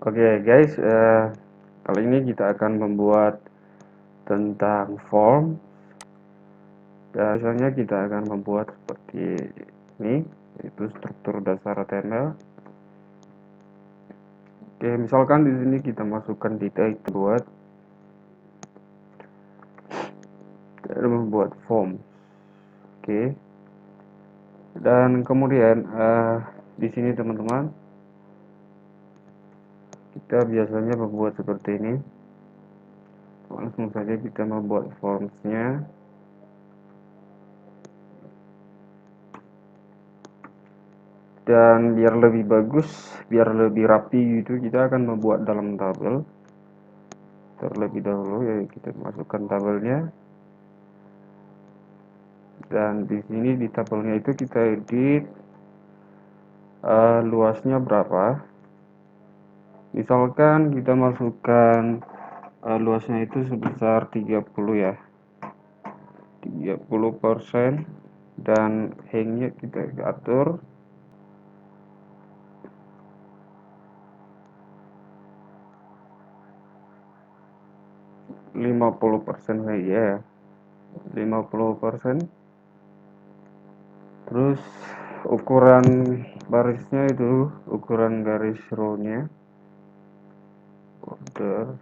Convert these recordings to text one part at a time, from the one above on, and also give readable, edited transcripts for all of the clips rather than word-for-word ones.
Oke guys, kali ini kita akan membuat tentang form, dan biasanya kita akan membuat seperti ini, yaitu struktur dasar HTML. Oke, misalkan di sini kita masukkan detail buat membuat form. Oke, dan kemudian di sini teman-teman, kita biasanya membuat seperti ini. Langsung saja kita membuat formsnya. Dan biar lebih bagus, biar lebih rapi gitu, kita akan membuat dalam tabel terlebih dahulu. Ya, kita masukkan tabelnya, dan di sini di tabelnya itu kita edit luasnya berapa. Misalkan kita masukkan luasnya itu sebesar 30 ya, 30%, dan hangnya kita atur 50% ya, 50%. Terus ukuran barisnya itu, ukuran garis row-nya border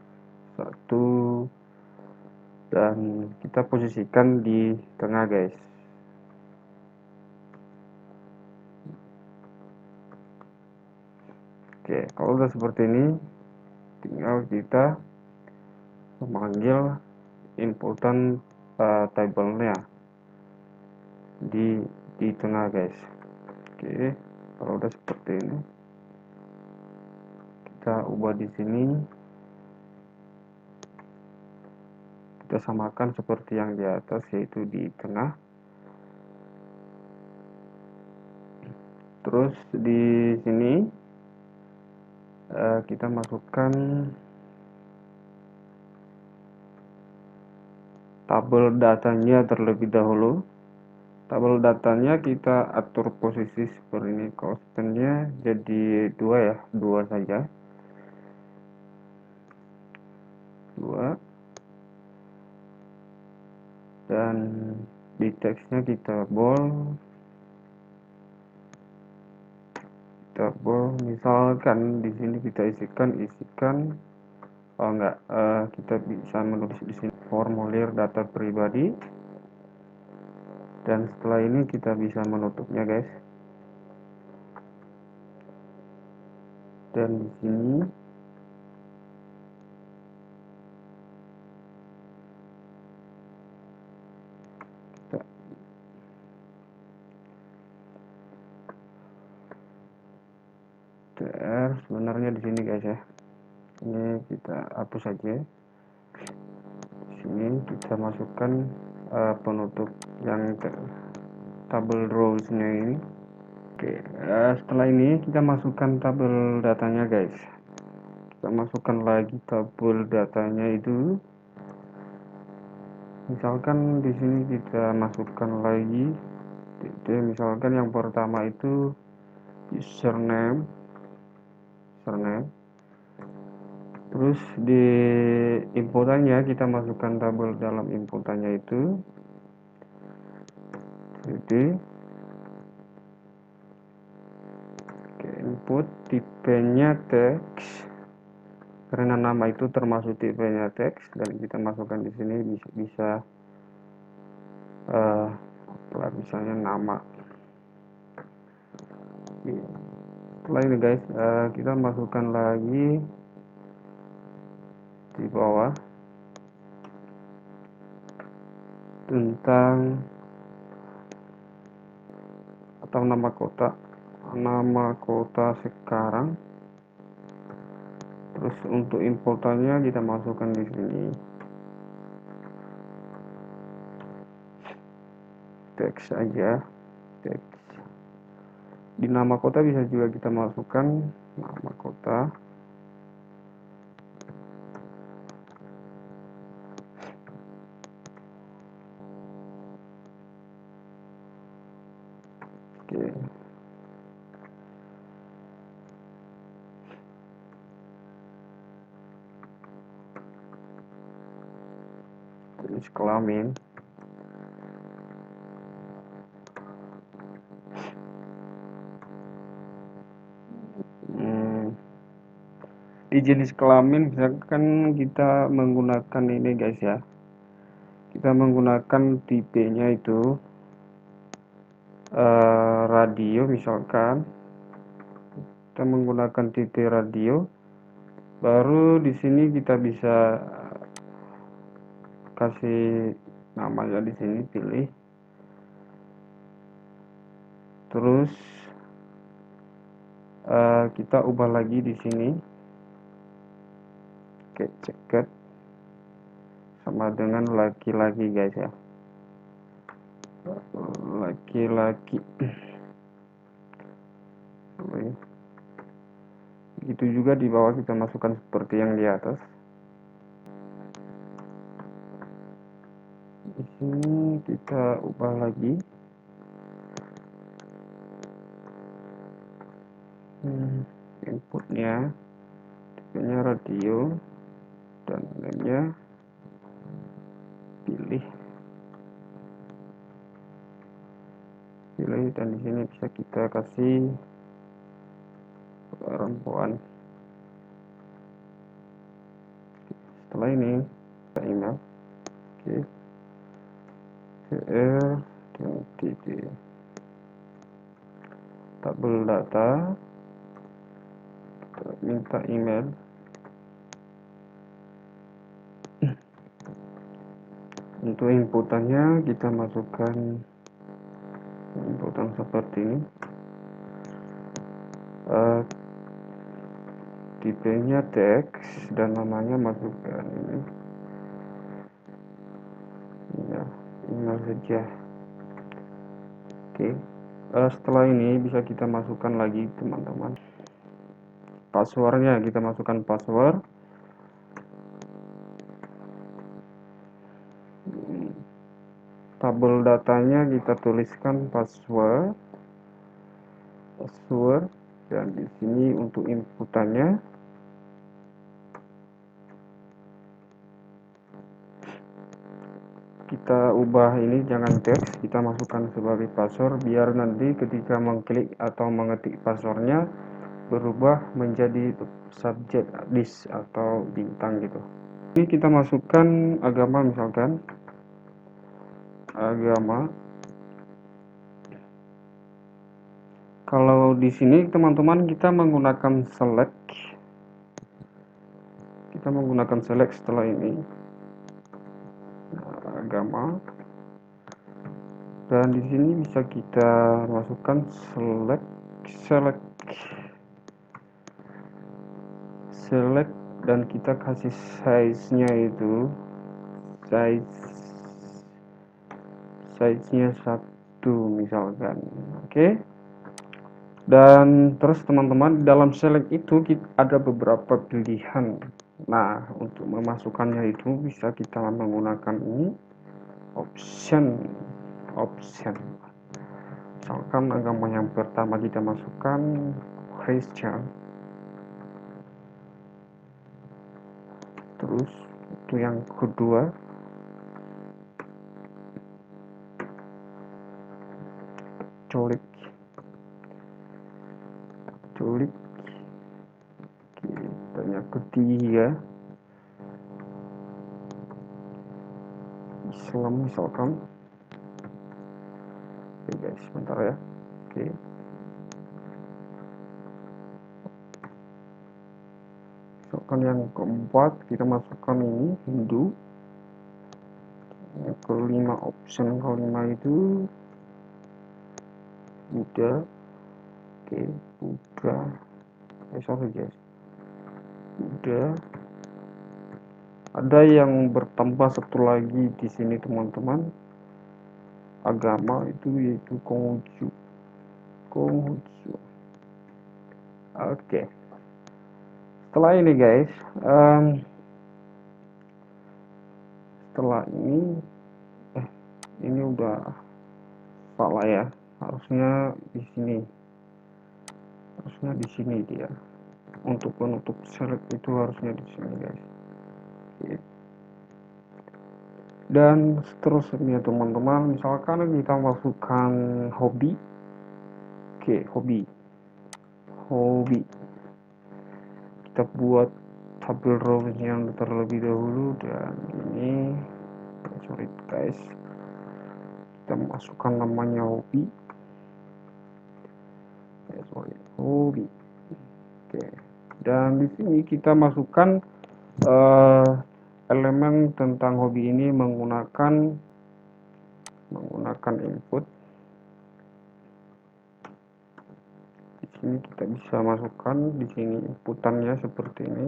1, dan kita posisikan di tengah guys. Oke, kalau udah seperti ini, tinggal kita memanggil inputan tabelnya di tengah guys. Oke, kalau udah seperti ini, kita ubah di sini, kita samakan seperti yang di atas, yaitu di tengah. Terus di sini kita masukkan tabel datanya terlebih dahulu. Tabel datanya kita atur posisi seperti ini, constantnya jadi 2 ya, 2 saja, 2. Dan di teksnya kita bold, misalkan di sini kita isikan kita bisa menulis di sini formulir data pribadi, dan setelah ini kita bisa menutupnya guys. Dan di sini tr sebenarnya di sini guys ya, ini kita hapus saja. Di sini kita masukkan penutup yang tabel rows-nya ini. Oke, setelah ini kita masukkan tabel datanya guys. Kita masukkan lagi tabel datanya itu. Misalkan di sini kita masukkan lagi, misalkan yang pertama itu username. Terus di inputannya kita masukkan tabel dalam inputannya itu. Jadi input tipenya teks, karena nama itu termasuk tipenya teks, dan kita masukkan di sini bisa misalnya nama. Setelah ini guys, kita masukkan lagi di bawah tentang atau nama kota sekarang. Terus untuk importannya kita masukkan di sini teks aja, teks. Di nama kota bisa juga kita masukkan nama kota. Oke. jenis kelamin. Di jenis kelamin misalkan kita menggunakan ini guys ya, kita menggunakan tipenya itu radio, misalkan kita menggunakan tipe radio, baru di sini kita bisa kasih namanya di sini, pilih, terus kita ubah lagi di sini ke ceket sama dengan laki-laki guys ya, laki-laki. Begitu juga di bawah kita masukkan seperti yang di atas. Di sini kita ubah lagi. Inputnya, tipenya radio, dan namanya pilih, dan di sini bisa kita kasih perempuan. Setelah ini kita email, CR dan TD, tabel data, minta email. Untuk inputannya kita masukkan inputan seperti ini, tipenya teks dan namanya masukkan ini ya, email saja. Oke. Setelah ini bisa kita masukkan lagi teman-teman passwordnya, kita masukkan password. Tabel datanya kita tuliskan password, dan di sini untuk inputannya kita ubah ini, jangan teks, kita masukkan sebagai password biar nanti ketika mengklik atau mengetik passwordnya berubah menjadi subjek list atau bintang gitu. Ini kita masukkan agama, misalkan agama. Kalau di sini teman-teman kita menggunakan select, setelah ini agama, dan di sini bisa kita masukkan select dan kita kasih size-nya itu size-nya 1 misalkan. Oke. Dan terus teman-teman, dalam select itu ada beberapa pilihan. Nah, untuk memasukkannya itu bisa kita menggunakan ini option. Misalkan agama yang pertama kita masukkan Christian, terus itu yang kedua Katolik. Dan yang ketiga Islam, misalkan. Oke guys, sebentar ya. Oke. Misalkan yang keempat kita masukkan ini Hindu. Yang kelima, option kelima itu Buddha. Oke, Buddha. Sorry guys, Buddha. Ada yang bertambah satu lagi di sini teman-teman, agama itu yaitu Konghucu. Oke. Setelah ini guys, setelah ini udah salah ya, harusnya di sini dia. Untuk penutup select itu harusnya di sini guys. Oke. Dan seterusnya teman-teman, misalkan kita masukkan hobi. Oke, hobi kita buat tabel rows yang terlebih dahulu, dan ini sorry guys, kita masukkan namanya hobi. Hobi. Oke, dan di sini kita masukkan elemen tentang hobi ini menggunakan input. Di sini kita bisa masukkan di sini inputannya seperti ini,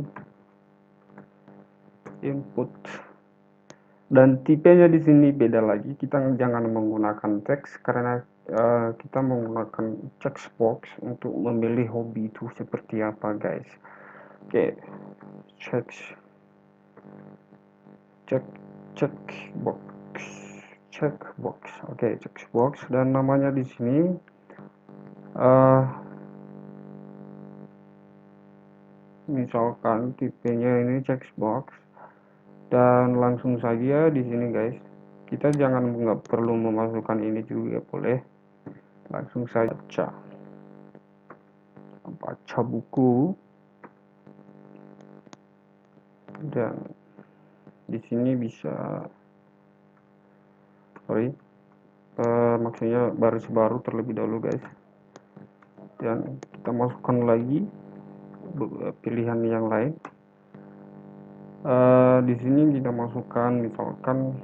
input, dan tipenya di sini beda lagi. Kita jangan menggunakan teks karena kita menggunakan checkbox untuk memilih hobi itu seperti apa guys. Oke, checkbox. Oke, checkbox, dan namanya di sini misalkan tipenya ini checkbox, dan langsung saja di sini guys, kita nggak perlu memasukkan ini juga boleh, langsung saja baca buku. Dan di sini bisa maksudnya baris baru terlebih dahulu guys, dan kita masukkan lagi pilihan yang lain. Di sini kita masukkan misalkan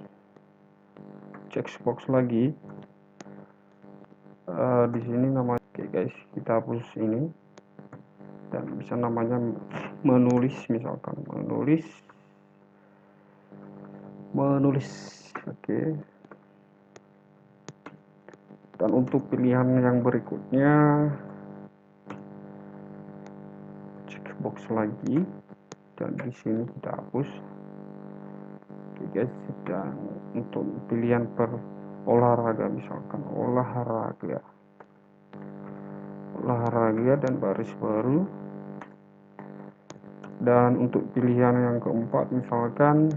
checkbox lagi. Di sini namanya, oke guys, kita hapus ini dan bisa namanya menulis, misalkan menulis. Oke, dan untuk pilihan yang berikutnya checkbox lagi, dan di sini kita hapus. Oke guys, dan untuk pilihan per olahraga, misalkan olahraga dan baris baru. Dan untuk pilihan yang keempat, misalkan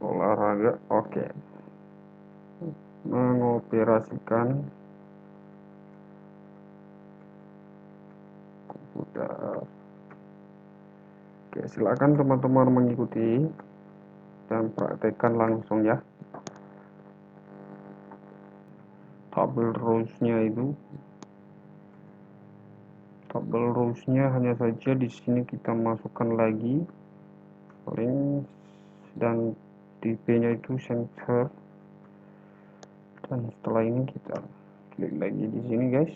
olahraga. Oke, mengoperasikan komputer. Oke, silakan teman-teman mengikuti dan praktekkan langsung ya. Tabel rows-nya hanya saja di sini kita masukkan lagi link, dan tipenya itu center. Dan setelah ini kita klik lagi di sini guys.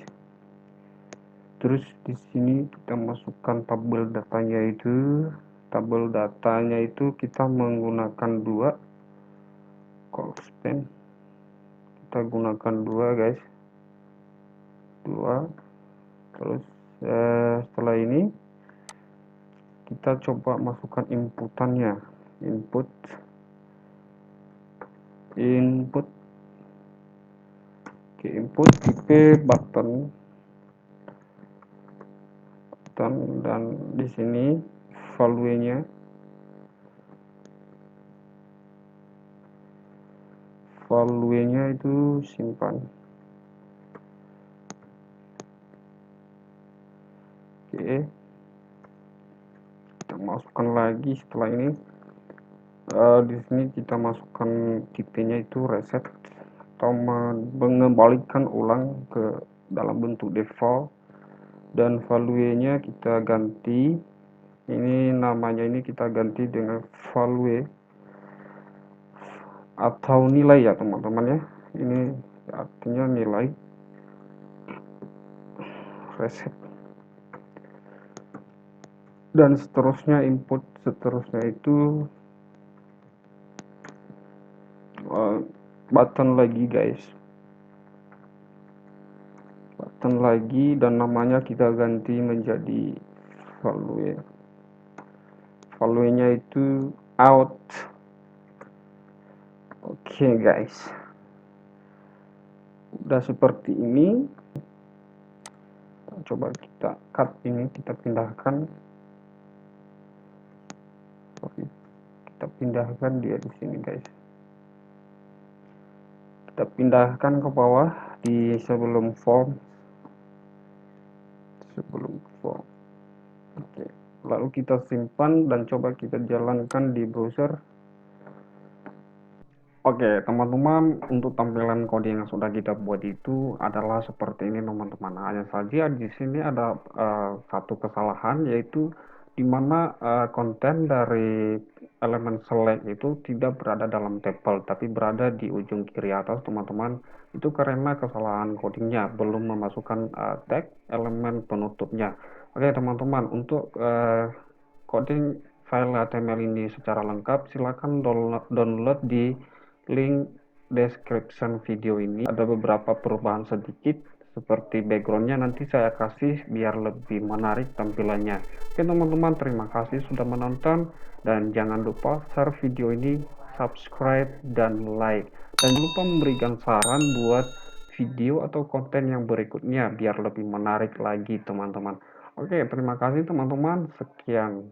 Terus di sini kita masukkan tabel datanya itu. Tabel datanya itu kita menggunakan dua colspan. Kita gunakan dua guys, dua. Terus setelah ini kita coba masukkan inputannya, input. Oke, input tipe button, dan di sini value-nya itu simpan. Oke, kita masukkan lagi. Setelah ini di sini kita masukkan tipenya itu reset, atau mengembalikan ulang ke dalam bentuk default. Dan value-nya kita ganti, ini namanya ini kita ganti dengan value atau nilai ya teman-teman ya. Ini artinya nilai, reset, dan seterusnya input. Seterusnya itu button lagi guys, button lagi, dan namanya kita ganti menjadi value-nya itu out. Oke guys, Sudah seperti ini, coba kita cut ini, kita pindahkan. Oke, kita pindahkan dia di sini guys. Kita pindahkan ke bawah di sebelum form. Oke, lalu kita simpan dan coba kita jalankan di browser. Oke, teman-teman, untuk tampilan kode yang sudah kita buat itu adalah seperti ini, teman-teman. Hanya saja di sini ada satu kesalahan, yaitu di mana konten dari elemen select itu tidak berada dalam table, tapi berada di ujung kiri atas, teman-teman. Itu karena kesalahan codingnya, belum memasukkan tag elemen penutupnya. Oke, teman-teman, untuk coding file HTML ini secara lengkap, silakan download di link description video ini. Ada beberapa perubahan sedikit, seperti backgroundnya nanti saya kasih biar lebih menarik tampilannya. Oke teman-teman, terima kasih sudah menonton, dan jangan lupa share video ini, subscribe, dan like. Dan jangan lupa memberikan saran buat video atau konten yang berikutnya biar lebih menarik lagi teman-teman. Oke, terima kasih teman-teman. Sekian.